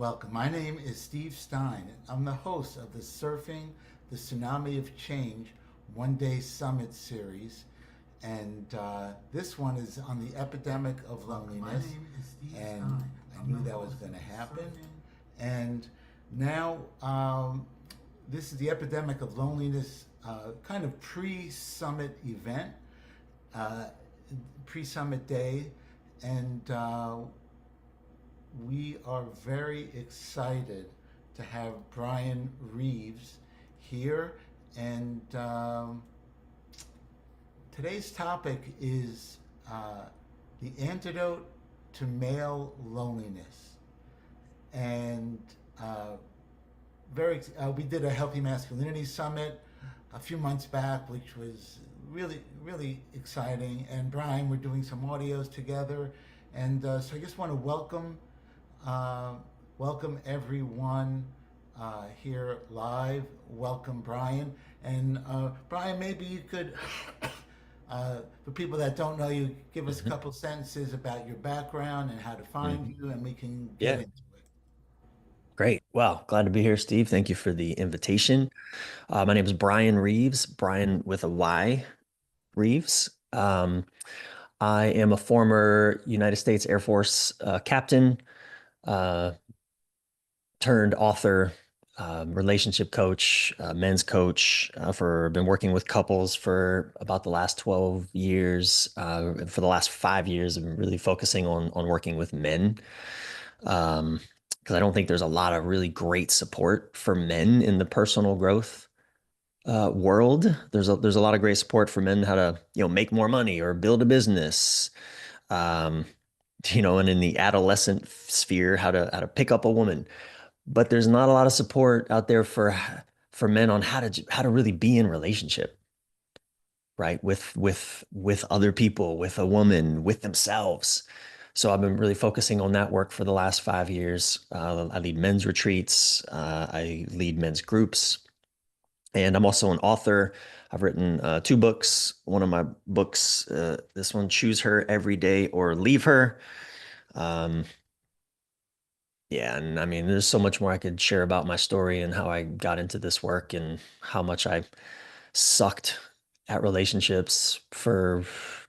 Welcome. My name is Steve Stein. I'm the host of the Surfing the Tsunami of Change One Day Summit series. And this one is on the epidemic of loneliness. And I knew that was going to happen. And now, this is the epidemic of loneliness, kind of pre-summit event, uh, pre-summit day. And we are very excited to have Brian Reeves here. And today's topic is the antidote to male loneliness. And we did a Healthy Masculinity Summit a few months back, which was really, really exciting. And Brian, we're doing some audios together. And so I just want to welcome everyone here live. Welcome, Brian. And Brian, maybe you could, for people that don't know you, give us a couple sentences about your background and how to find you, and we can get Yeah, into it. great. Well, glad to be here, Steve. Thank you for the invitation. My name is Brian Reeves, Brian with a Y, Reeves. I am a former United States Air Force captain, uh, turned author, relationship coach, men's coach. Been working with couples for about the last 12 years. For the last 5 years, I've been really focusing on working with men. Because I don't think there's a lot of really great support for men in the personal growth world. There's a lot of great support for men how to make more money or build a business, um, and in the adolescent sphere how to pick up a woman. But there's not a lot of support out there for men on how to really be in relationship, right? With other people, with a woman, with themselves. So I've been really focusing on that work for the last 5 years. I lead men's retreats. I lead men's groups. And I'm also an author. I've written 2 books. One of my books, this one, Choose Her Every Day or Leave Her. Um, yeah, and I mean, there's so much more I could share about my story and how I got into this work and how much I sucked at relationships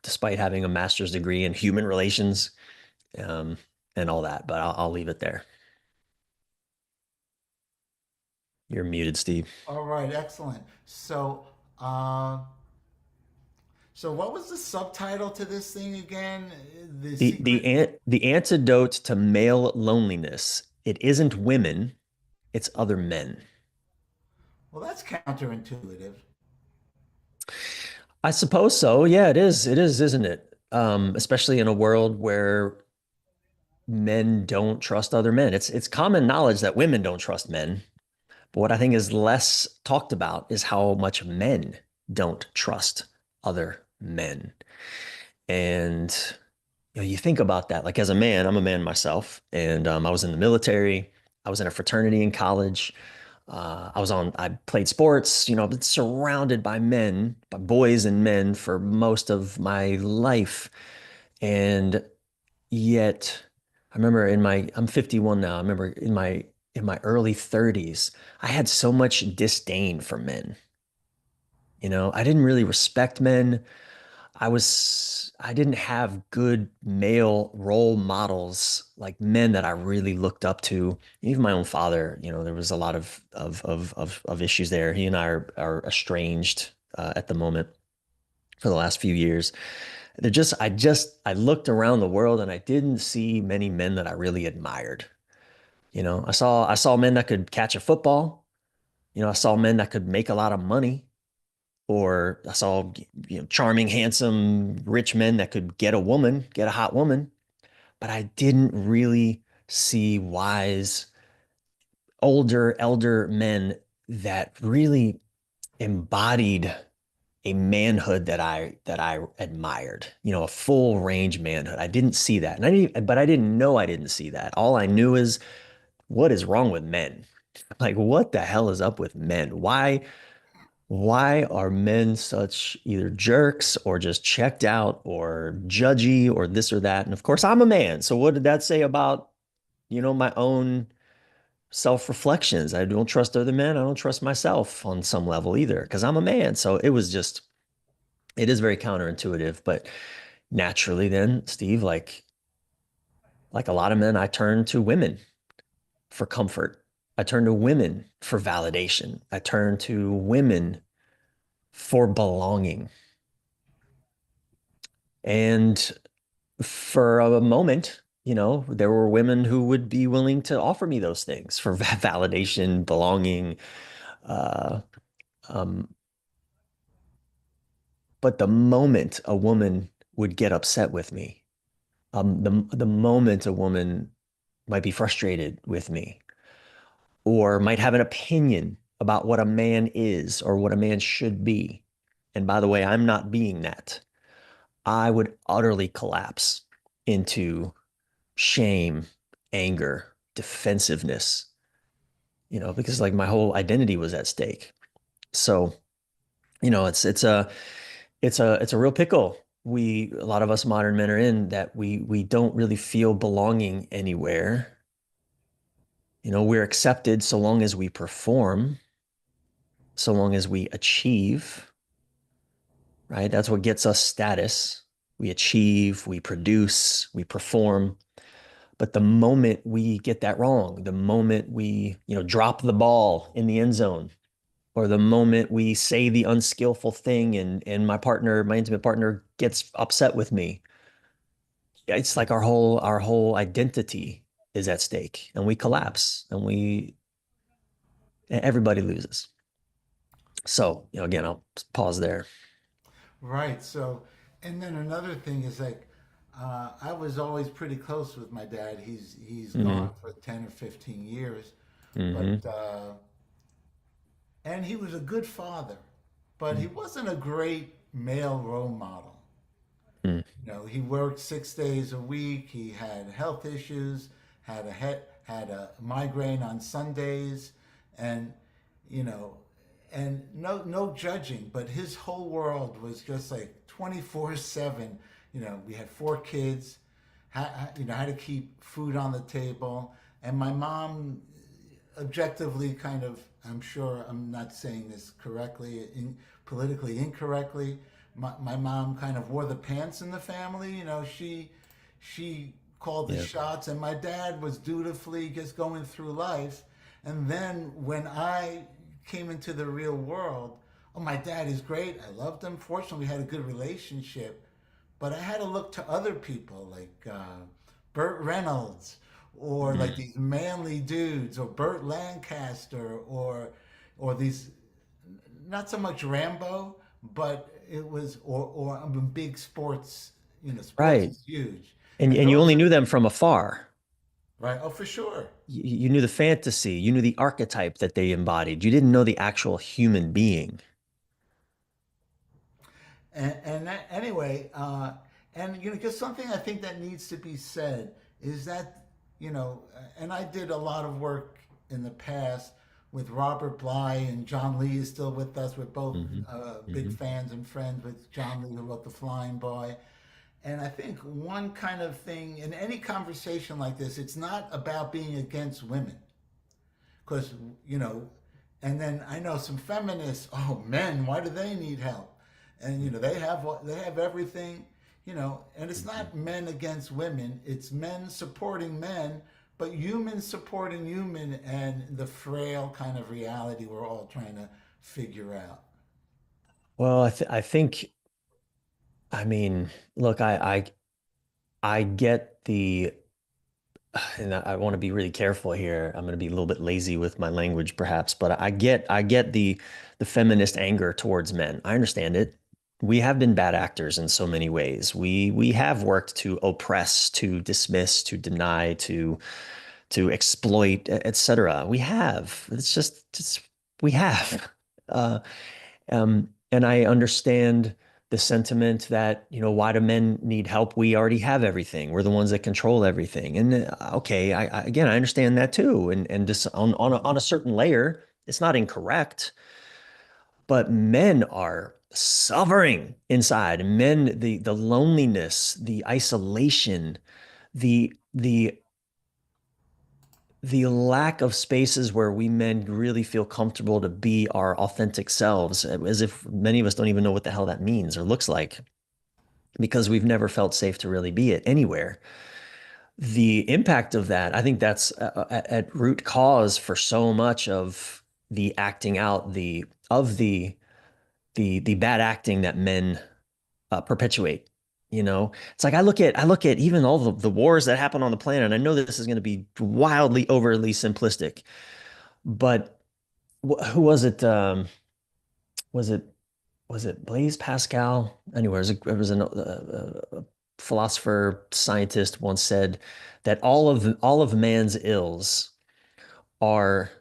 despite having a master's degree in human relations, um, and all that. But I'll leave it there. You're muted, Steve. All right, excellent. Uh, so what was the subtitle to this thing again? The secret. The antidote to male loneliness. It isn't women, it's other men. Well, that's counterintuitive. I suppose so. Yeah, it is. It is, isn't it? Especially in a world where men don't trust other men. It's common knowledge that women don't trust men. But what I think is less talked about is how much men don't trust other men. And you think about that. Like as a man, I'm a man myself, and I was in the military. I was in a fraternity in college. I played sports. I've been surrounded by men, by boys and men for most of my life. And yet, I'm 51 now. I remember in my early 30s, I had so much disdain for men. I didn't really respect men. I didn't have good male role models, like men that I really looked up to. Even my own father, there was a lot of issues there. He and I are estranged at the moment for the last few years. I looked around the world and I didn't see many men that I really admired. I saw men that could catch a football. I saw men that could make a lot of money, or I saw, charming, handsome, rich men that could get a hot woman, but I didn't really see wise, older, elder men that really embodied a manhood that I admired, a full range manhood. I didn't see that. But I didn't know I didn't see that. All I knew is, what is wrong with men? Like, what the hell is up with men? Why are men such either jerks or just checked out or judgy or this or that? And of course, I'm a man. So what did that say about, my own self-reflections. I don't trust other men. I don't trust myself on some level either, because I'm a man. So it is very counterintuitive, but naturally then, Steve, like a lot of men, I turn to women for comfort. I turn to women for validation. I turn to women for belonging. And for a moment, there were women who would be willing to offer me those things for validation, belonging. Uh, um, but the moment a woman would get upset with me, the moment a woman might be frustrated with me, or might have an opinion about what a man is or what a man should be. And by the way, I'm not being that. I would utterly collapse into shame, anger, defensiveness, because like my whole identity was at stake. So, it's a real pickle. A lot of us modern men are in that we don't really feel belonging anywhere. We're accepted so long as we perform, so long as we achieve, right? That's what gets us status. We achieve, we produce, we perform. But the moment we get that wrong, the moment we, drop the ball in the end zone, or the moment we say the unskillful thing and my intimate partner gets upset with me, it's like our whole identity is at stake and we collapse and everybody loses. So, again, I'll pause there. Right. So, and then another thing is like, I was always pretty close with my dad. He's Mm-hmm. gone for 10 or 15 years, but Mm-hmm. and he was a good father, but he wasn't a great male role model. Mm-hmm. He worked 6 days a week. He had health issues, had a migraine on Sundays, and you know, and no judging, but his whole world was just like 24/7. We had 4 kids, had to keep food on the table, and my mom objectively kind of, I'm sure I'm not saying this correctly, politically incorrectly. My mom kind of wore the pants in the family. She called the Yeah. shots, and my dad was dutifully just going through life. And then when I came into the real world, oh, my dad is great. I loved him. Fortunately, we had a good relationship. But I had to look to other people like Burt Reynolds, or like Mm. these manly dudes, or Burt Lancaster, or these, not so much Rambo, but it was, or I'm a big sports. Sports Right. is huge, And and you those only are knew them from afar. right. Oh, for sure. You knew the fantasy, you knew the archetype that they embodied. You didn't know the actual human being. Anyway, and just something I think that needs to be said is that, and I did a lot of work in the past with Robert Bly, and John Lee is still with us. We're both Hmm. big Hmm. fans and friends with John Lee, who wrote The Flying Boy. And I think one kind of thing in any conversation like this, it's not about being against women, because you know and then I know some feminists, oh, men, why do they need help? And they have everything. And it's not men against women, it's men supporting men, but humans supporting human, and the frail kind of reality we're all trying to figure out. Well, I think, I mean, look, I get and I want to be really careful here. I'm going to be a little bit lazy with my language, perhaps, but I get the feminist anger towards men. I understand it. We have been bad actors in so many ways. We have worked to oppress, to dismiss, to deny, to exploit, etc. We have. It's we have. Uh, and I understand the sentiment that, why do men need help? We already have everything. We're the ones that control everything. And okay, again, I understand that too. And just on a certain layer, it's not incorrect, but men are suffering inside. Men, the loneliness, the isolation, the the lack of spaces where we men really feel comfortable to be our authentic selves, as if many of us don't even know what the hell that means or looks like, because we've never felt safe to really be it anywhere. The impact of that, I think that's at root cause for so much of the acting out, the bad acting that men perpetuate. It's like I look at even all the wars that happen on the planet. And I know this is going to be wildly overly simplistic, but who was it? Was it was it Blaise Pascal? Anyway, a philosopher scientist once said that all of man's ills are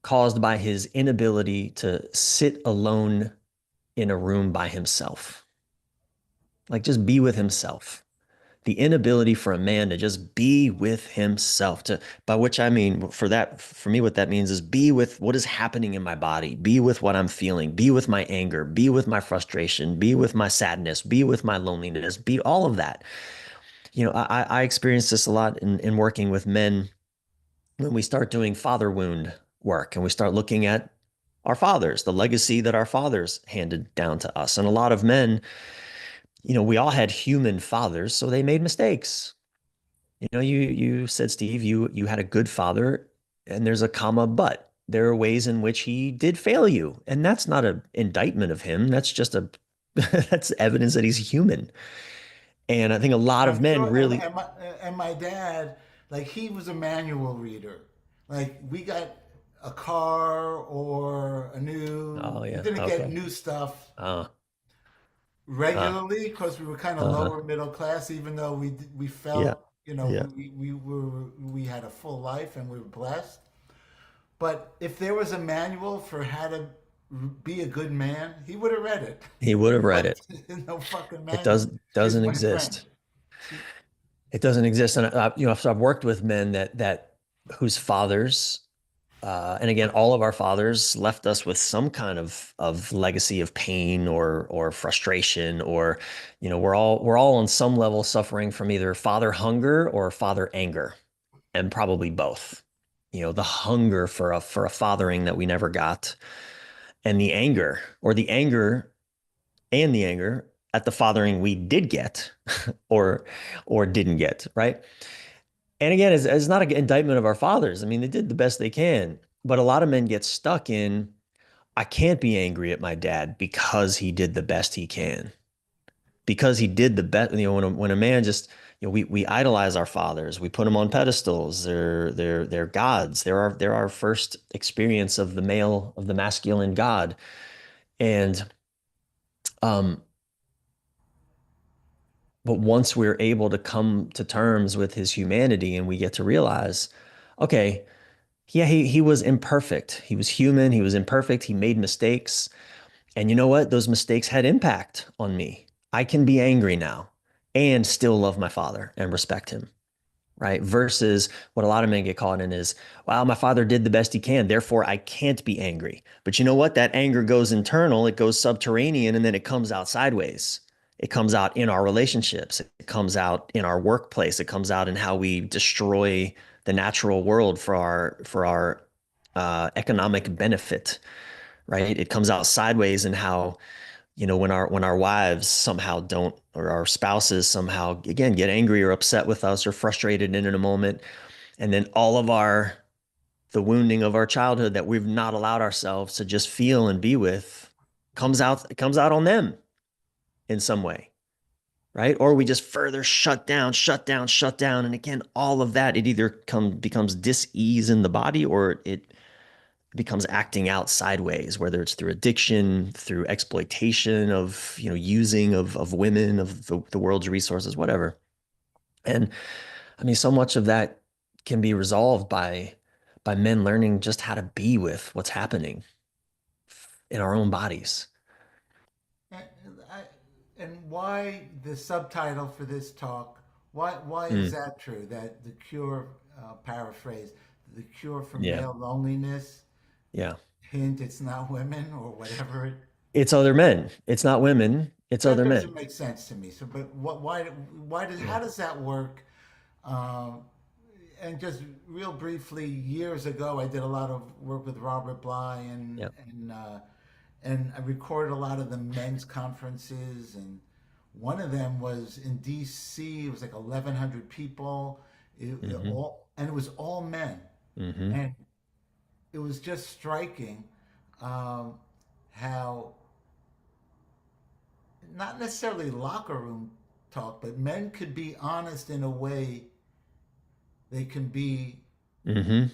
caused by his inability to sit alone in a room by himself, like just be with himself. The inability for a man to just be with himself, to by which I mean, for me what that means is be with what is happening in my body, be with what I'm feeling, be with my anger, be with my frustration, be with my sadness, be with my loneliness, be all of that. I experience this a lot in working with men when we start doing father wound work and we start looking at our fathers, the legacy that our fathers handed down to us. And a lot of men, we all had human fathers, so they made mistakes. You said, Steve, you had a good father, and there's a comma, but there are ways in which he did fail you. And that's not an indictment of him. That's just that's evidence that he's human. And I think a lot of I'm men sure, really, and my dad, like he was a manual reader. Like we got a car or oh we yeah, didn't get okay. new stuff Uh, uh, regularly because we were kind of uh-huh. lower middle class, even though we Yeah, felt, yeah. we had a full life and we were blessed. But if there was a manual for how to be a good man, he would have read it. He would have read But it. there's no fucking It manual. Here's doesn't my friend. exist. It doesn't exist. And so I've worked with men that whose fathers, and again, all of our fathers left us with some kind of legacy of pain or frustration, or we're all on some level suffering from either father hunger or father anger, and probably both. The hunger for a fathering that we never got, and the anger at the fathering we did get, or didn't get, right? And again, it's not an indictment of our fathers. I mean, they did the best they can, but a lot of men get stuck in, I can't be angry at my dad because he did the best he can. Because he did the best, when a man just, we idolize our fathers, we put them on pedestals. They're gods. They're our first experience of the masculine God. And um, but once we're able to come to terms with his humanity and we get to realize, okay, yeah, he was imperfect. He was human. He was imperfect. He made mistakes. And you know what? Those mistakes had impact on me. I can be angry now and still love my father and respect him, right? Versus what a lot of men get caught in is, wow, my father did the best he can. Therefore, I can't be angry. But you know what? That anger goes internal, it goes subterranean, and then it comes out sideways. It comes out in our relationships. It comes out in our workplace. It comes out in how we destroy the natural world for our economic benefit, right? It comes out sideways in how, when our wives somehow don't, or our spouses somehow again get angry or upset with us or frustrated in a moment, and then all of the wounding of our childhood that we've not allowed ourselves to just feel and be with comes out on them in some way, right? Or we just further shut down, shut down, shut down, and again, all of that, it either becomes dis-ease in the body, or it becomes acting out sideways, whether it's through addiction, through exploitation of, using of women, of the world's resources, whatever. And I mean, so much of that can be resolved by men learning just how to be with what's happening in our own bodies. And, I, and why the subtitle for this talk? Why is Mm, that true? That the cure, paraphrase, the cure for yeah. male loneliness. Yeah. Hint, it's not women or whatever. It's other men. It's not women. It's That other doesn't men. make sense to me. So, but what? Why does Yeah. how does that work? Um, and just real briefly, years ago, I did a lot of work with Robert Bly, Yep. and I recorded a lot of the men's conferences, and one of them was in D.C. It was like 1,100 people, Hmm. and it was all men, Hmm. and it was just striking um, how not necessarily locker room talk, but men could be honest in a way they can be Hmm.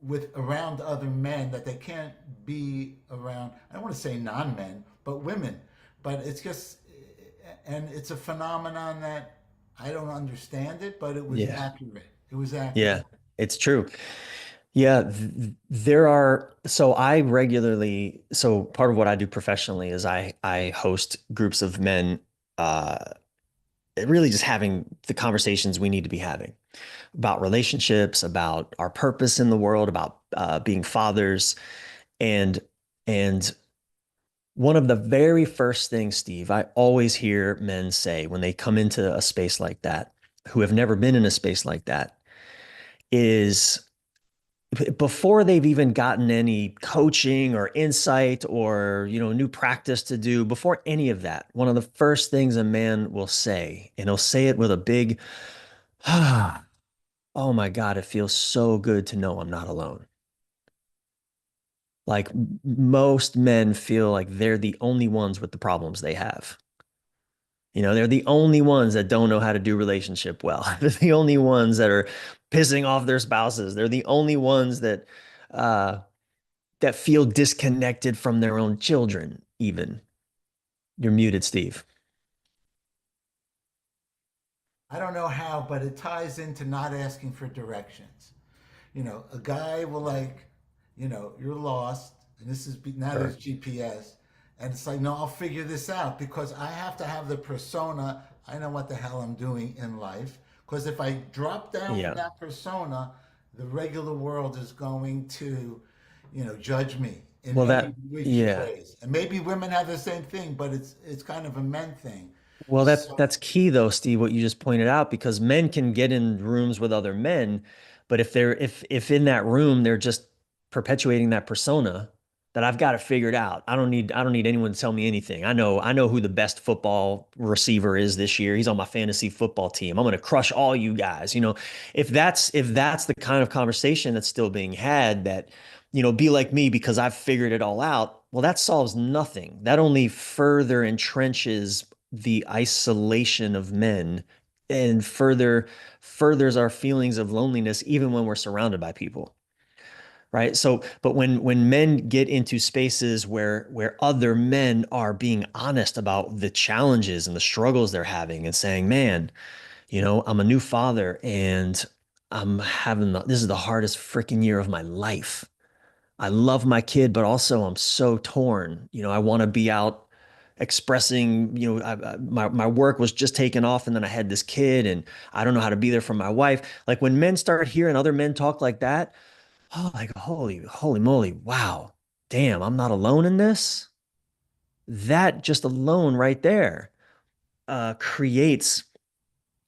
with around other men that they can't be around. I don't want to say non-men, but women. But it's just, and it's a phenomenon that I don't understand it, but it was Yeah. accurate. It was accurate. Yeah. It's true. Yeah, there are, so I regularly, so part of what I do professionally is I host groups of men, uh really just having the conversations we need to be having about relationships, about our purpose in the world, about being fathers. And and one of the very first things, Steve, I always hear men say when they come into a space like that, who have never been in a space like that, is before they've even gotten any coaching or insight or new practice to do, before any of that, one of the first things a man will say, and he'll say it with a big oh my God, it feels so good to know I'm not alone. Like most men feel like they're the only ones with the problems they have. They're the only ones that don't know how to do relationship well. They're the only ones that are pissing off their spouses. They're the only ones uh, that feel disconnected from their own children, even. You're muted, Steve. I don't know how, but it ties into not asking for directions. A guy will like, you're lost, and this is now there's Sure. GPS, and it's like, no, I'll figure this out because I have to have the persona. I know what the hell I'm doing in life. Because if I drop down from Yeah. that persona, the regular world is going to, judge me in Well, any that, which yeah. ways. And maybe women have the same thing, but it's kind of a men thing. Well, So that's key though, Steve, what you just pointed out, because men can get in rooms with other men, but if in that room they're just perpetuating that persona, that I've got it figured out. I don't need anyone to tell me anything. I know who the best football receiver is this year. He's on my fantasy football team. I'm going to crush all you guys. If that's the kind of conversation that's still being had, that be like me because I've figured it all out. Well, that solves nothing. That only further entrenches the isolation of men and furthers our feelings of loneliness even when we're surrounded by people, right? So but when men get into spaces where other men are being honest about the challenges and the struggles they're having and saying, man, I'm a new father and this is the hardest freaking year of my life. I love my kid, but also I'm so torn. I want to be out expressing, my work was just taken off and then I had this kid and I don't know how to be there for my wife. Like when men start hearing other men talk like that, oh, like holy moly, wow. Damn, I'm not alone in this. That just alone right there creates,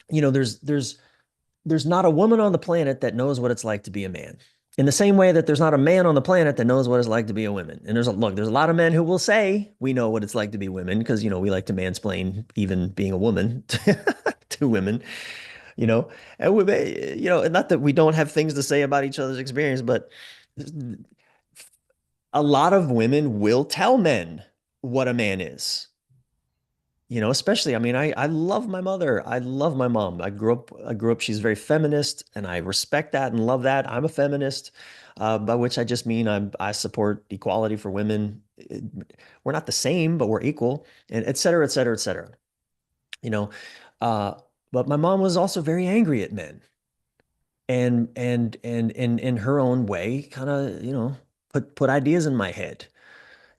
there's not a woman on the planet that knows what it's like to be a man. In the same way that there's not a man on the planet that knows what it's like to be a woman. And there's a lot of men who will say we know what it's like to be women because we like to mansplain even being a woman to women, you know. And not that we don't have things to say about each other's experience, but a lot of women will tell men what a man is. Especially, I mean, I love my mother. I love my mom. I grew up, she's very feminist, and I respect that and love that. I'm a feminist, by which I just mean I support equality for women. We're not the same, but we're equal, and et cetera, et cetera, et cetera. You know, uh, but my mom was also very angry at men, and in her own way, kind of, put ideas in my head.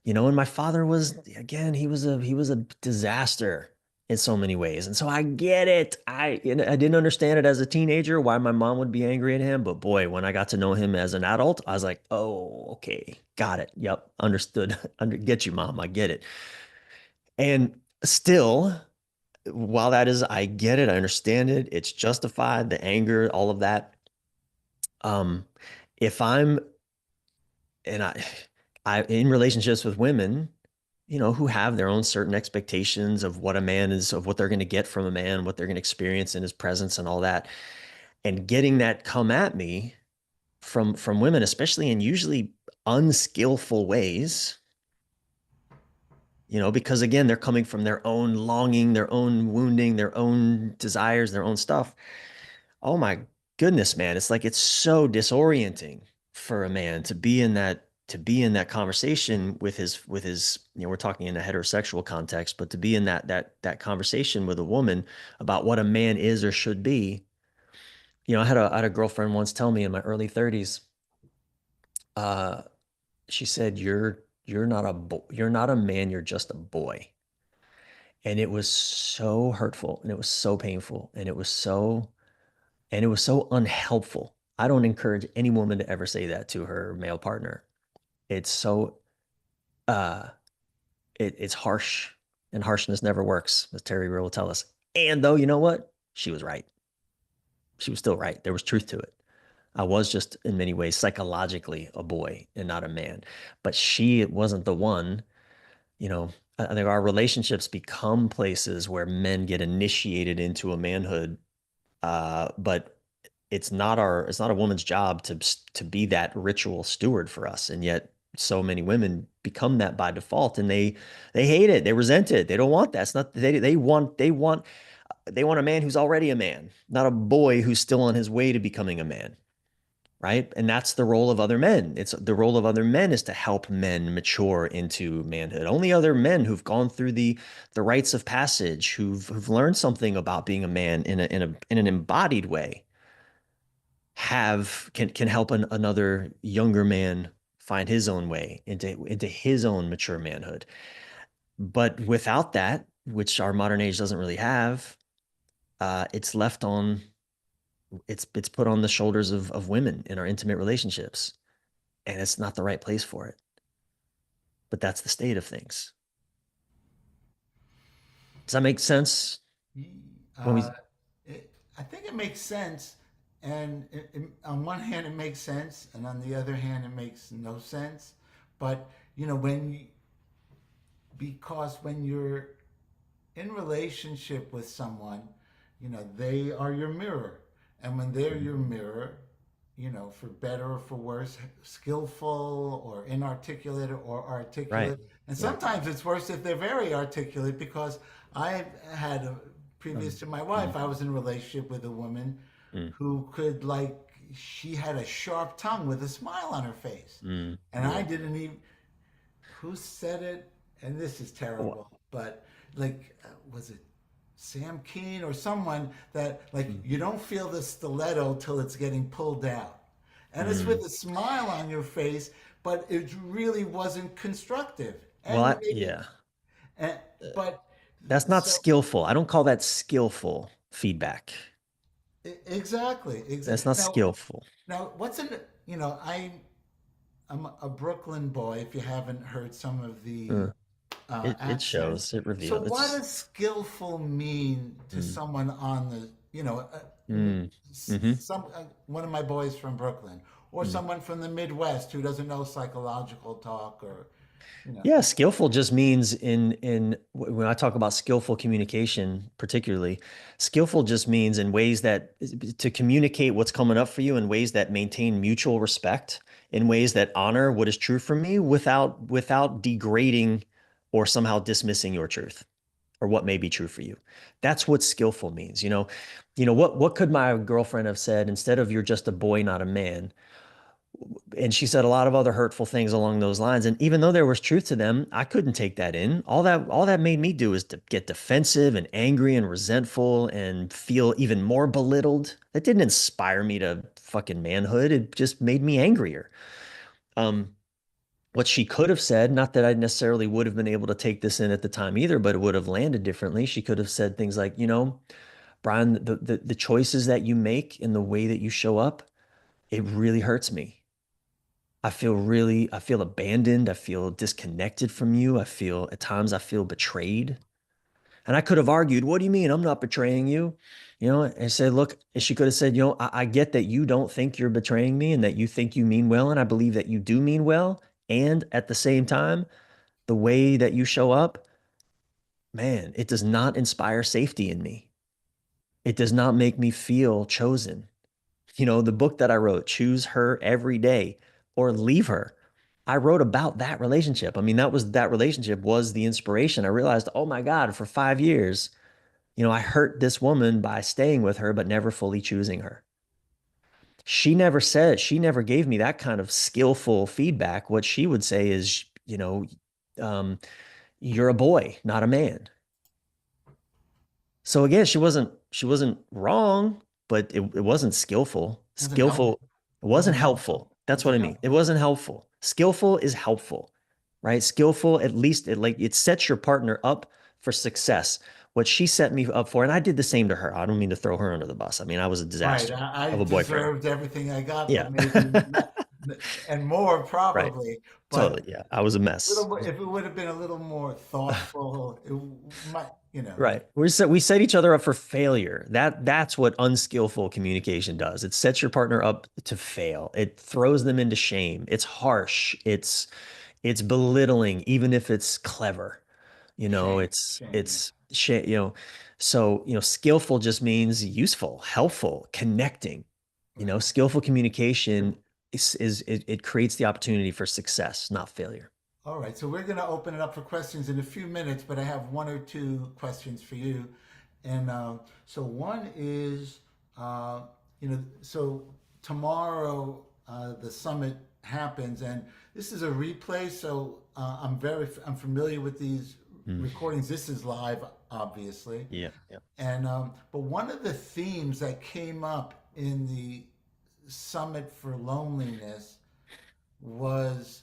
And my father was, again, he was a disaster in so many ways. And so I get it. I didn't understand it as a teenager why my mom would be angry at him, but boy, when I got to know him as an adult, I was like, "Oh, okay. Got it. Yep, understood. Get you, mom. I get it." And still, while that is, I get it, I understand it, it's justified, the anger, all of that. Um, if I'm and I in relationships with women, who have their own certain expectations of what a man is, of what they're going to get from a man, what they're going to experience in his presence and all that, and getting that come at me from women, especially in usually unskillful ways, because again, they're coming from their own longing, their own wounding, their own desires, their own stuff. Oh my goodness, man. It's like it's so disorienting for a man to be in that conversation with his, we're talking in a heterosexual context, but to be in that conversation with a woman about what a man is or should be. I had a girlfriend once tell me in my early 30s, uh, she said, you're not a man, you're just a boy. And it was so hurtful and it was so painful and it was so unhelpful. I don't encourage any woman to ever say that to her male partner. It's so uh it's harsh, and harshness never works, as Terry Real will tell us. And though, you know what? She was right. She was still right. There was truth to it. I was just in many ways psychologically a boy and not a man. But she wasn't the one, you know, I think our relationships become places where men get initiated into a manhood. But it's not a woman's job to be that ritual steward for us. And yet so many women become that by default, and they hate it. They resent it. They don't want that. It's not they want a man who's already a man, not a boy who's still on his way to becoming a man. Right. And that's the role of other men. It's the role of other men is to help men mature into manhood. Only other men who've gone through the rites of passage, who've learned something about being a man in an embodied way, can help another younger man find his own way into his own mature manhood. But without that, which our modern age doesn't really have, it's left on it's put on the shoulders of women in our intimate relationships, and it's not the right place for it. But that's the state of things. Does that make sense? When Uh, we I think it makes sense, and on one hand it makes sense, and on the other hand it makes no sense. But when because when you're in relationship with someone, they are your mirror, and when they're your mirror, for better or for worse, skillful or inarticulate or right, articulate. And right. sometimes it's worse if they're very articulate, because I had, previous to my wife, Mm, I was in a relationship with a woman mm, who could, like, she had a sharp tongue with a smile on her face. And I yeah. didn't even, who said it? And this is Well, terrible, but like, was it Sam Keen or someone that, like, mm, you don't feel the stiletto till it's getting pulled out. And it's with mm. a smile on your face, but it really wasn't constructive. Well, And maybe, yeah. and, but That's not so skillful. I don't call that skillful feedback. exactly, That's exactly. not Now, skillful. now what's in, I'm a Brooklyn boy, if you haven't heard some of the Uh, it accents. shows, it So, reveals. what It's does skillful mean to mm, someone on the, mm, mm-hmm, some one of my boys from Brooklyn, or mm. someone from the Midwest who doesn't know psychological talk, or you know, Yeah, skillful just means in when I talk about skillful communication, particularly, skillful just means in ways that to communicate what's coming up for you in ways that maintain mutual respect, in ways that honor what is true for me without degrading or somehow dismissing your truth or what may be true for you. That's what skillful means. What could my girlfriend have said instead of you're just a boy, not a man? And she said a lot of other hurtful things along those lines. And even though there was truth to them, I couldn't take that in. All that made me do is to get defensive and angry and resentful and feel even more belittled. That didn't inspire me to fucking manhood. It just made me angrier. Um, what she could have said, not that I necessarily would have been able to take this in at the time either, but it would have landed differently. She could have said things like, Brian, the choices that you make and the way that you show up, it really hurts me. I feel abandoned. I feel disconnected from you. At times I feel betrayed. And I could have argued, what do you mean? I'm not betraying you. And said, look, and she could have said, I get that you don't think you're betraying me and that you think you mean well. And I believe that you do mean well. And at the same time, the way that you show up, man, it does not inspire safety in me. It does not make me feel chosen. The book that I wrote, Choose Her Every Day or Leave Her. I wrote about that relationship. I mean, that relationship was the inspiration. I realized, oh my God, for 5 years, I hurt this woman by staying with her, but never fully choosing her. She never gave me that kind of skillful feedback. What she would say is, um, you're a boy, not a man. So again, she wasn't wrong, but it wasn't skillful. Wasn't help. It wasn't helpful. That's what Wasn't I mean. It helpful. wasn't helpful. Skillful is helpful, right? Skillful, at least it sets your partner up for success. What she set me up for, and I did the same to her. I don't mean to throw her under the bus. I mean, I was a Right. disaster I of a boyfriend. deserved everything I got, Yeah. but maybe not, and more Right. probably. But Totally. Yeah. I was a mess. if it would have been a little more thoughtful, it might, Right. We set each other up for failure. That's what unskillful communication does. It sets your partner up to fail. It throws them into shame. It's harsh. It's belittling, even if it's clever. shame, It's shame. it's sh- you know, so skillful just means useful, helpful, connecting. Right. Skillful communication it creates the opportunity for success, not failure. All right, so we're going to open it up for questions in a few minutes, but I have one or two questions for you. And so one is, so tomorrow the summit happens, and this is a replay. So I'm familiar with these Mm. recordings. This is live, obviously, Yeah, yeah. and but one of the themes that came up in the summit for loneliness was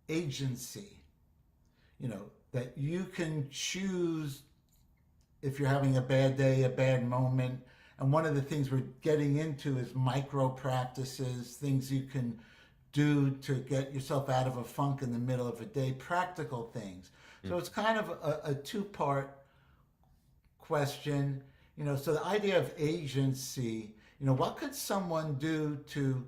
agency. That you can choose if you're having a bad day, a bad moment. And one of the things we're getting into is micro practices, things you can do to get yourself out of a funk in the middle of a day, practical things. Mm. So it's kind of a two-part question. So the idea of agency, what could someone do to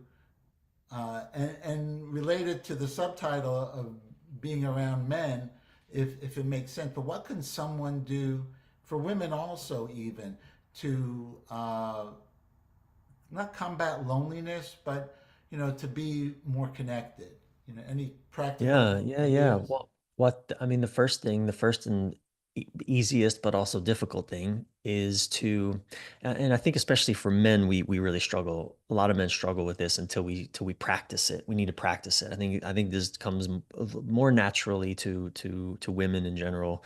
and related to the subtitle of being around men, if it makes sense. But what can someone do for women also, even to not combat loneliness, but to be more connected? Any practical Yeah, yeah, yeah. ideas? Well, I mean, the first and easiest, but also difficult thing is and I think especially for men, we really struggle. A lot of men struggle with this until we practice it. We need to practice it. I think this comes more naturally to women in general.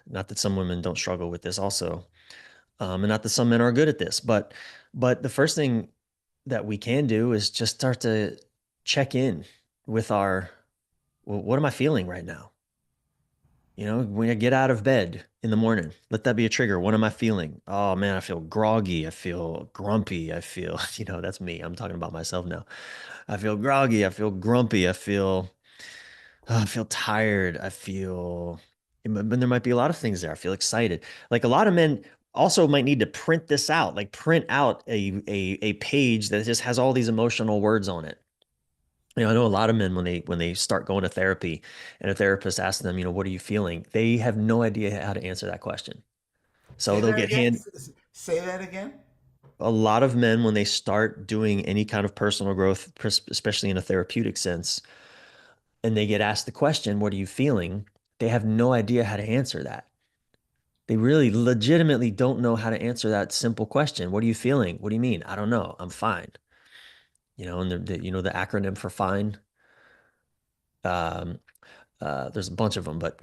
Not that some women don't struggle with this also, and not that some men are good at this, but the first thing that we can do is just start to check in with well, what am I feeling right now? When I get out of bed in the morning, let that be a trigger. What am I feeling? Oh man, I feel groggy. I feel grumpy. I feel, that's me. I'm talking about myself now. I feel groggy. I feel grumpy. I feel tired. But there might be a lot of things there. I feel excited. Like a lot of men also might need to print this out, like print out a page that just has all these emotional words on it. I know a lot of men when they start going to therapy and a therapist asks them, what are you feeling? They have no idea how to answer that question. So Say they'll that get again. hand Say that again. a lot of men when they start doing any kind of personal growth, especially in a therapeutic sense, and they get asked the question, what are you feeling? They have no idea how to answer that. They really legitimately don't know how to answer that simple question. What are you feeling? What do you mean? I don't know. I'm fine. And the acronym for fine. Um, there's a bunch of them, but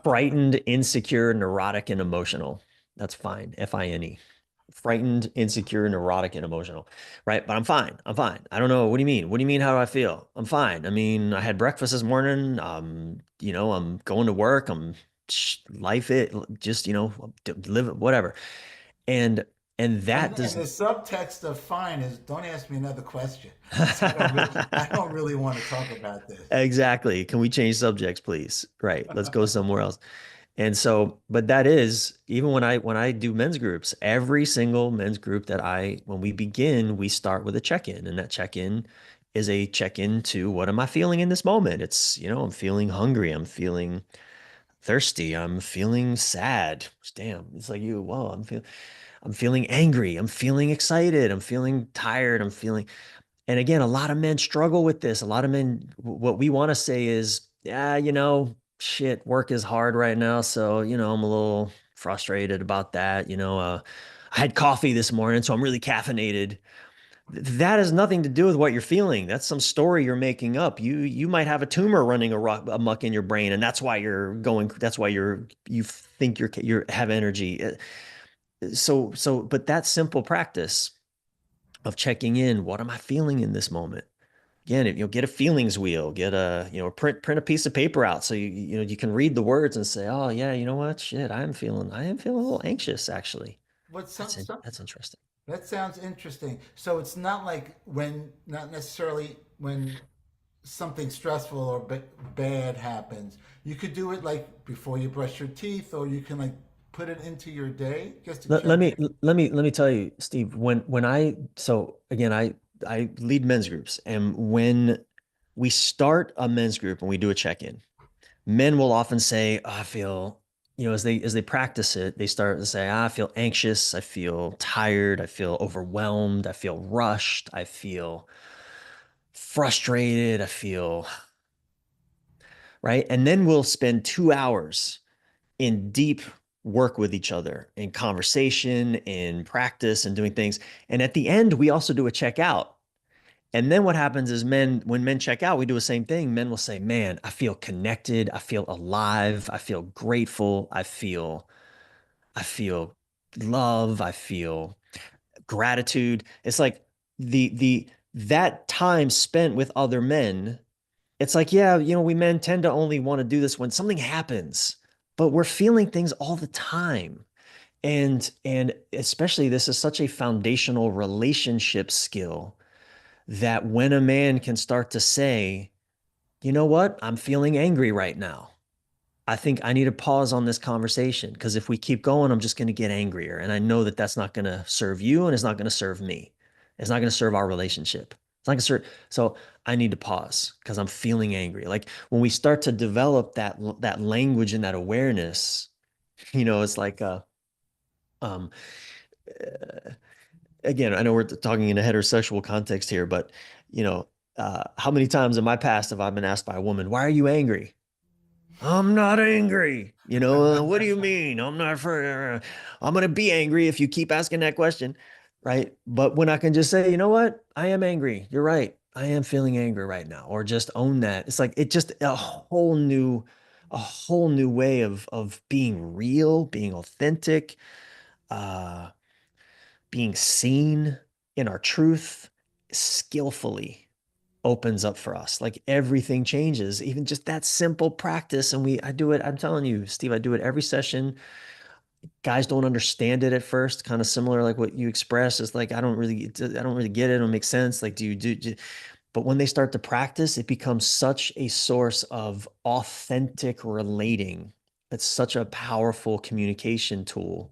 frightened, insecure, neurotic, and emotional. That's fine. FINE. Frightened, insecure, neurotic, and emotional. Right. But I'm fine. I'm fine. I don't know. What do you mean? What do you mean? How do I feel? I'm fine. I mean, I had breakfast this morning. I'm going to work. Life it just, live whatever. And that And does the subtext of fine is don't ask me another question because I don't really want to talk about this. exactly. Can we change subjects, please? Right. Let's go somewhere else. And so, but that is even when I do men's groups, every single men's group that when we begin, we start with a check-in, and that check-in is a check-in to what am I feeling in this moment? It's, I'm feeling hungry, I'm feeling thirsty, I'm feeling sad. Damn, it's like you, whoa, I'm feeling angry, I'm feeling excited, I'm feeling tired, and again, a lot of men struggle with this. A lot of men, what we want to say is, yeah, shit, work is hard right now. So, I'm a little frustrated about that. I had coffee this morning, so I'm really caffeinated. That has nothing to do with what you're feeling. That's some story you're making up. You might have a tumor running amok in your brain, and that's why you think you have energy. But that simple practice of checking in, what am I feeling in this moment? Again, get a feelings wheel, get print a piece of paper out so you can read the words and say, oh yeah, you know what, shit, I am feeling a little anxious actually. But That's interesting. that sounds interesting. So it's not like not necessarily when something stressful or bad happens. You could do it like before you brush your teeth, or you can like put it into your day just to Let, let check me in. let me tell you, Steve, when I so again I lead men's groups, and when we start a men's group and we do a check-in, men will often say, oh, I feel, as they practice it, they start to say, I feel anxious, I feel tired, I feel overwhelmed, I feel rushed, I feel frustrated, I feel right. And then we'll spend 2 hours in deep work with each other, in conversation, in practice, and doing things. And at the end, we also do a checkout. And then what happens is when men check out, we do the same thing. Men will say, man, I feel connected. I feel alive. I feel grateful. I feel love. I feel gratitude. It's like that time spent with other men. It's like, yeah, we men tend to only want to do this when something happens, but we're feeling things all the time. And especially this is such a foundational relationship skill that when a man can start to say, you know what, I'm feeling angry right now. I think I need to pause on this conversation because if we keep going, I'm just going to get angrier. And I know that that's not going to serve you and it's not going to serve me. It's not going to serve our relationship. It's not going to serve. So I need to pause because I'm feeling angry. Like when we start to develop that language and that awareness, it's like, um, uh, again, I know we're talking in a heterosexual context here, but how many times in my past have I been asked by a woman, why are you angry? I'm not angry. What do you mean? I'm going to be angry if you keep asking that question. Right. But when I can just say, you know what? I am angry. You're right. I am feeling angry right now, or just own that. It's like, it just a whole new way of being real, being authentic, uh, being seen in our truth skillfully opens up for us. Like everything changes, even just that simple practice. And I do it. I'm telling you, Steve, I do it every session. Guys don't understand it at first, kind of similar like what you expressed. It's like, I don't really get it. It don't make sense. Like, but when they start to practice, it becomes such a source of authentic relating. It's such a powerful communication tool.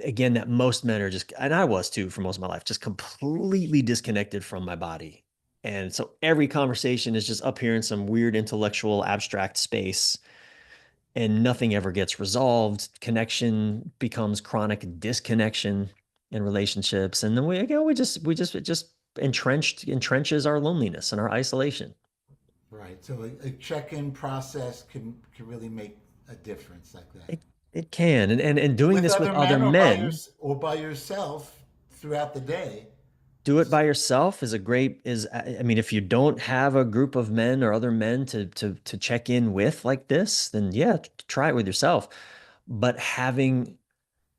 Again, that most men are just, and I was too for most of my life, just completely disconnected from my body. And so every conversation is just up here in some weird intellectual abstract space and nothing ever gets resolved. Connection becomes chronic disconnection in relationships. And then it just entrenches our loneliness and our isolation. Right. So a check-in process can really make a difference like that. It can. And doing With this with other other men men, or by yourself throughout the day. do it by yourself I mean, if you don't have a group of men or other men to check in with like this, then yeah, try it with yourself. But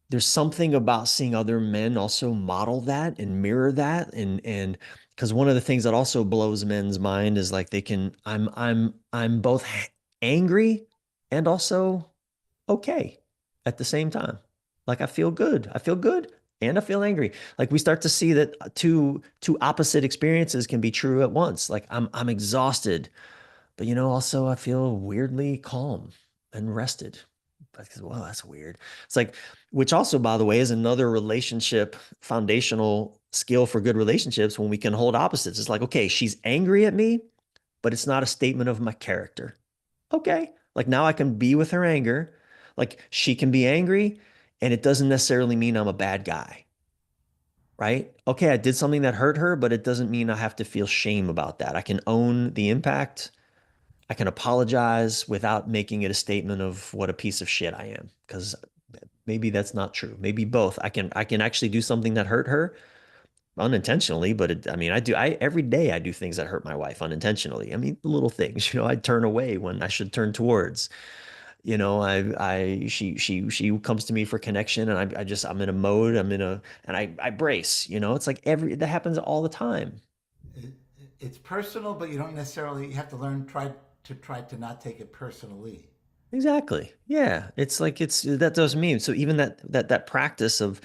there's something about seeing other men also model that and mirror that, and because one of the things that also blows men's mind is like I'm both angry and also okay at the same time. Like I feel good and I feel angry. Like we start to see that two opposite experiences can be true at once. Like I'm exhausted, but also I feel weirdly calm. and rested. Well, that's weird. It's like, which also, by the way, is another relationship foundational skill for good relationships when we can hold opposites. It's like, okay, she's angry at me, but it's not a statement of my character. Okay. Like now I can be with her anger. Like she can be angry and it doesn't necessarily mean I'm a bad guy. Right? Okay, I did something that hurt her, but it doesn't mean I have to feel shame about that. I can own the impact. I can apologize without making it a statement of what a piece of shit I am, because maybe that's not true. Maybe both. I can actually do something that hurt her unintentionally, but I mean, I every day I do things that hurt my wife unintentionally. I mean, the little things, I turn away when I should turn towards. She comes to me for connection, and I'm in a mode, and I brace. It's like that happens all the time. It, it's personal, but you don't necessarily you have to learn try to not take it personally. Exactly. Yeah. It's like that doesn't mean so even that practice of,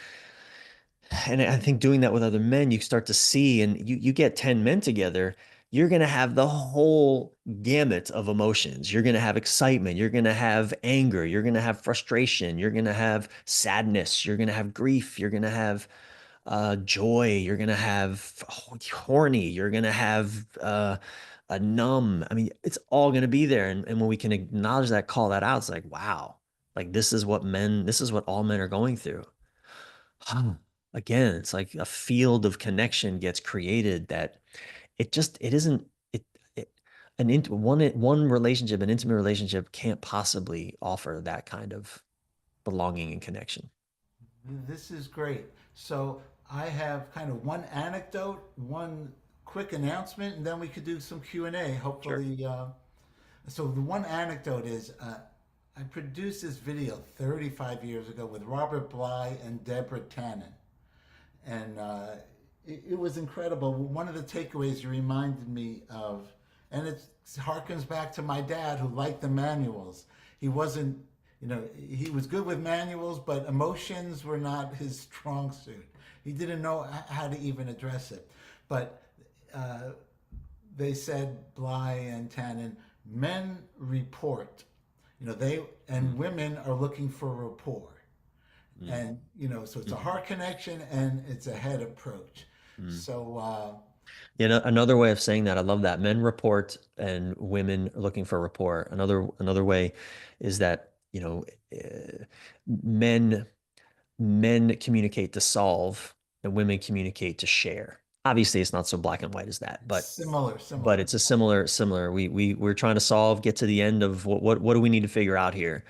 and I think doing that with other men, you start to see, and you get 10 men together, you're going to have the whole gamut of emotions. You're going to have excitement. You're going to have anger. You're going to have frustration. You're going to have sadness. You're going to have grief. You're going to have joy. You're going to have horny. You're going to have a numb. I mean, it's all going to be there. And when we can acknowledge that, call that out, it's like, wow, like this is what all men are going through. Again, it's like a field of connection gets created that it isn't it one relationship, an intimate relationship can't possibly offer that kind of belonging and connection. This is great. So I have kind of one anecdote, one quick announcement, and then we could do some Q&A. Sure. Hopefully, so the one anecdote is I produced this video 35 years ago with Robert Bly and Deborah Tannen, and it was incredible. One of the takeaways you reminded me of, and it harkens back to my dad who liked the manuals. He wasn't, he was good with manuals, but emotions were not his strong suit. He didn't know how to even address it. But uh, they said, Bly and Tannen, men report, they and Mm, women are looking for rapport. mm, And so it's a mm, heart connection and it's a head approach. mm. So Another way of saying that, I love that. Men report and women are looking for rapport. Another way is that, uh, men men communicate to solve and women communicate to share. Obviously, it's not so black and white as that, but similar. it's a similar. We're trying to solve, get to the end of what do we need to figure out here.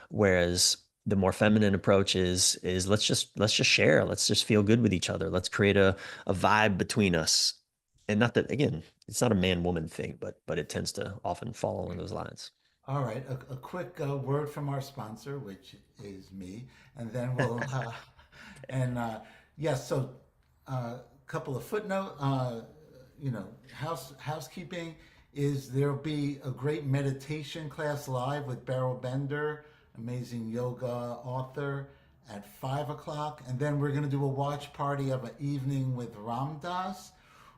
Whereas the more feminine approach is let's just share. Let's just feel good with each other. Let's create a vibe between us. And not that again, it's not a man woman thing, but it tends to often fall along those lines. All right, a quick word from our sponsor, which is me, and then we'll and yes. So a couple of footnote. Housekeeping is there'll be a great meditation class live with Beryl Bender, amazing yoga author, at 5 o'clock, and then we're going to do a watch party of an evening with Ram Dass,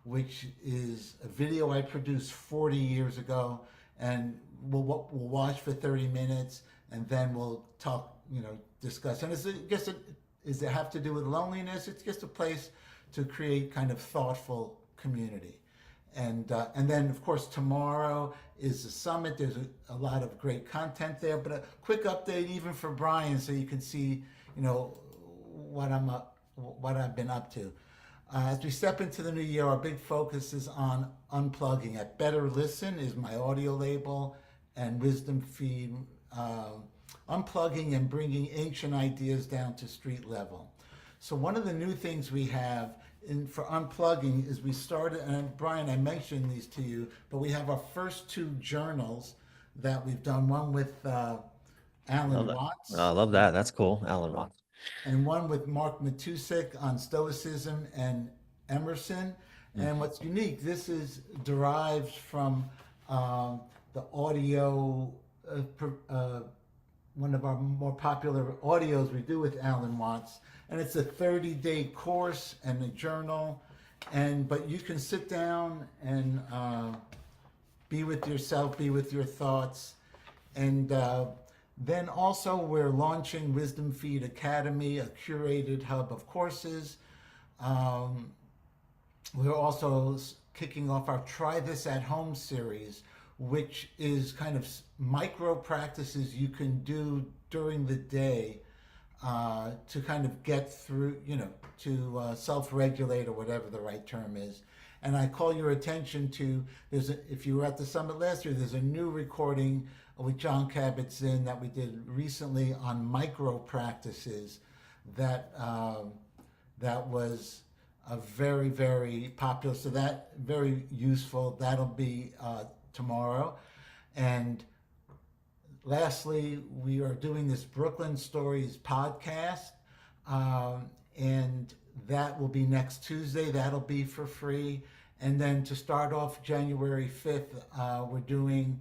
which is a video I produced 40 years ago, and we'll watch for 30 minutes, and then we'll talk, discuss. And does it have to do with loneliness? It's just a place to create kind of thoughtful community. And then, of course, tomorrow is the summit. There's a lot of great content there, but a quick update even for Brian, so you can see, what what I've been up to. As we step into the new year, our big focus is on unplugging. At Better Listen is my audio label, and Wisdom Feed, unplugging and bringing ancient ideas down to street level. So one of the new things we have for unplugging is we started, and Brian, I mentioned these to you, but we have our first two journals that we've done. One with Love Alan that. Watts I love that. That's cool. Alan Watts. and one with Mark Matusik on Stoicism and Emerson. Mm, And what's unique, this is derived from the audio, one of our more popular audios we do with Alan Watts. And it's a 30-day course and a journal. But you can sit down and be with yourself, be with your thoughts. And Then also we're launching Wisdom Feed Academy, a curated hub of courses. Um, we're also kicking off our Try This at Home series, which is kind of micro practices you can do during the day to kind of get through, to self regulate or whatever the right term is. And I call your attention to if you were at the summit last year, there's a new recording with John Kabat-Zinn that we did recently on micro practices that that was a very, very popular. So that very useful. That'll be tomorrow. And lastly, we are doing this Brooklyn Stories podcast, and that will be next Tuesday. That'll be for free. And then to start off January 5th, we're doing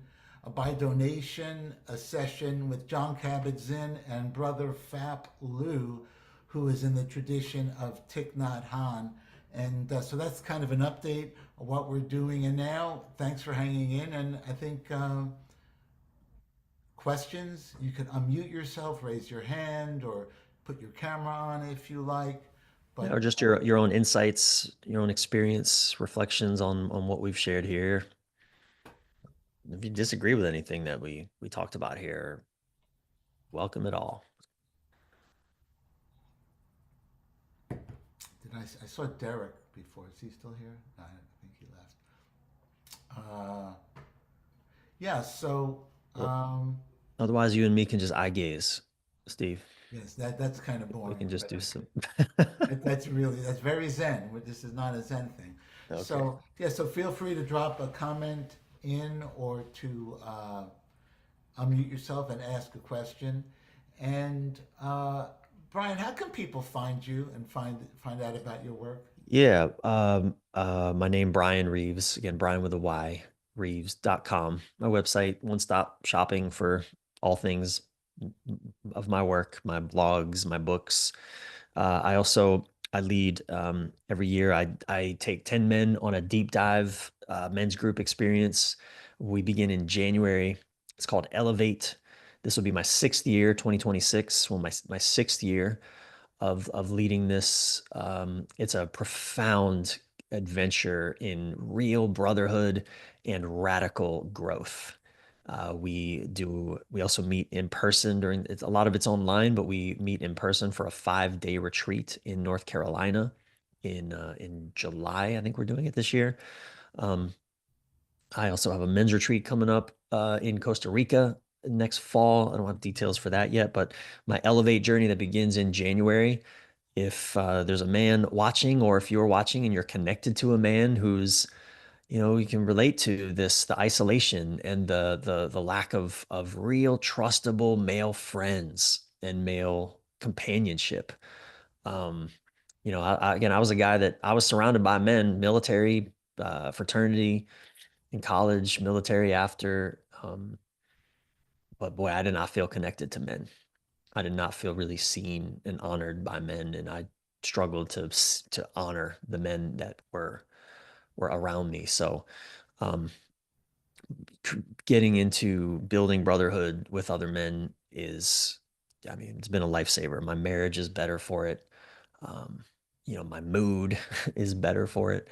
by donation a session with John Kabat-Zinn and brother Phap Liu, who is in the tradition of Thich Nhat Hanh. And so that's kind of an update of what we're doing. And now, thanks for hanging in. And I think questions, you can unmute yourself, raise your hand, or put your camera on if you like. But or just your own insights, your own experience, reflections on what we've shared here. If you disagree with anything that we talked about here, welcome it all. I saw Derek before. Is he still here? No, I think he left. Yeah, so Otherwise, you and me can just eye gaze, Steve. yes, that's kind of boring. We can just do some. That's very Zen. This is not a Zen thing. Okay. So yeah, so feel free to drop a comment in or to unmute yourself and ask a question. And Brian, how can people find you and find out about your work? Yeah. My name, Brian Reeves. Again, Brian with a Y, Reeves.com. My website, one-stop shopping for all things of my work, my blogs, my books. I lead every year. I take 10 men on a deep dive men's group experience. We begin in January. It's called Elevate. This will be my 6th year, 2026. Well, my 6th year of leading this. It's a profound adventure in real brotherhood and radical growth. We also meet in person a lot of it's online, but we meet in person for a 5-day retreat in North Carolina in July. I think we're doing it this year. I also have a men's retreat coming up in Costa Rica next fall. I don't have details for that yet, but my Elevate journey that begins in January. If there's a man watching, or if you're watching and you're connected to a man who's, you can relate to this, the isolation and the lack of real trustable male friends and male companionship. Again, I was a guy that I was surrounded by men, military, fraternity in college, military after. But boy, I did not feel connected to men. I did not feel really seen and honored by men, and I struggled to honor the men that were around me. So, getting into building brotherhood with other men it's been a lifesaver. My marriage is better for it. My mood is better for it.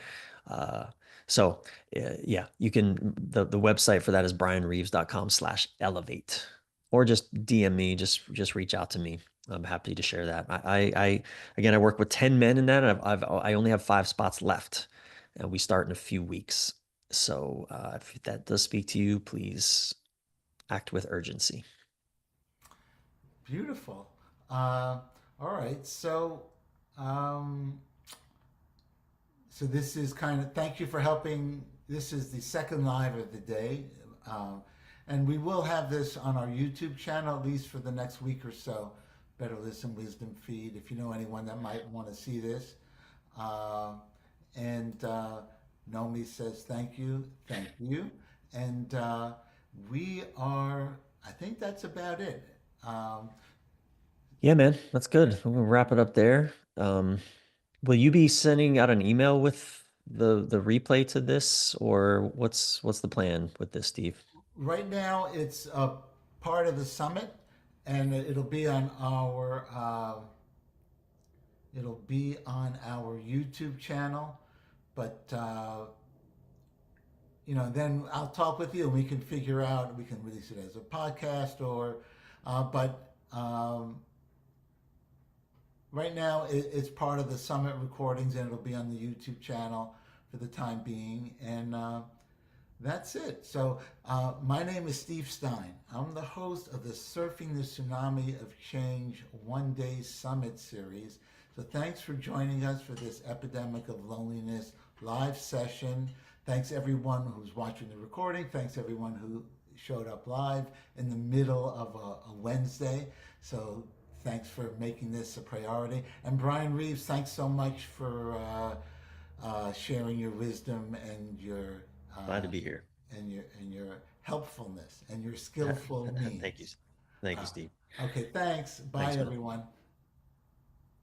So yeah, you can, the website for that is brianreeves.com/elevate, or just DM me, just reach out to me. I'm happy to share that. Again, I work with 10 men in that, and I only have 5 spots left, and we start in a few weeks. So if that does speak to you, please act with urgency. Beautiful. All right. So this is thank you for helping. This is the second live of the day. And we will have this on our YouTube channel, at least for the next week or so. BetterListen Wisdom Feed, if you know anyone that might want to see this. And Nomi says, thank you. And I think that's about it. Yeah, man, that's good. I'm gonna wrap it up there. Will you be sending out an email with the replay to this, or what's the plan with this, Steve? Right now, it's a part of the summit, and it'll be on our YouTube channel. But then I'll talk with you, and we can figure out, we can release it as a podcast, or but right now it's part of the summit recordings, and it'll be on the YouTube channel for the time being. And that's it. So my name is Steve Stein. I'm the host of the Surfing the Tsunami of Change one-day summit series. So thanks for joining us for this Epidemic of Loneliness live session. Thanks everyone who's watching the recording. Thanks everyone who showed up live in the middle of a Wednesday. So thanks for making this a priority. And Brian Reeves, thanks so much for sharing your wisdom and your Glad to be here. And your helpfulness and your skillful means. Thank you. Thank you, Steve. Okay, thanks. Bye, Thanks, man. everyone.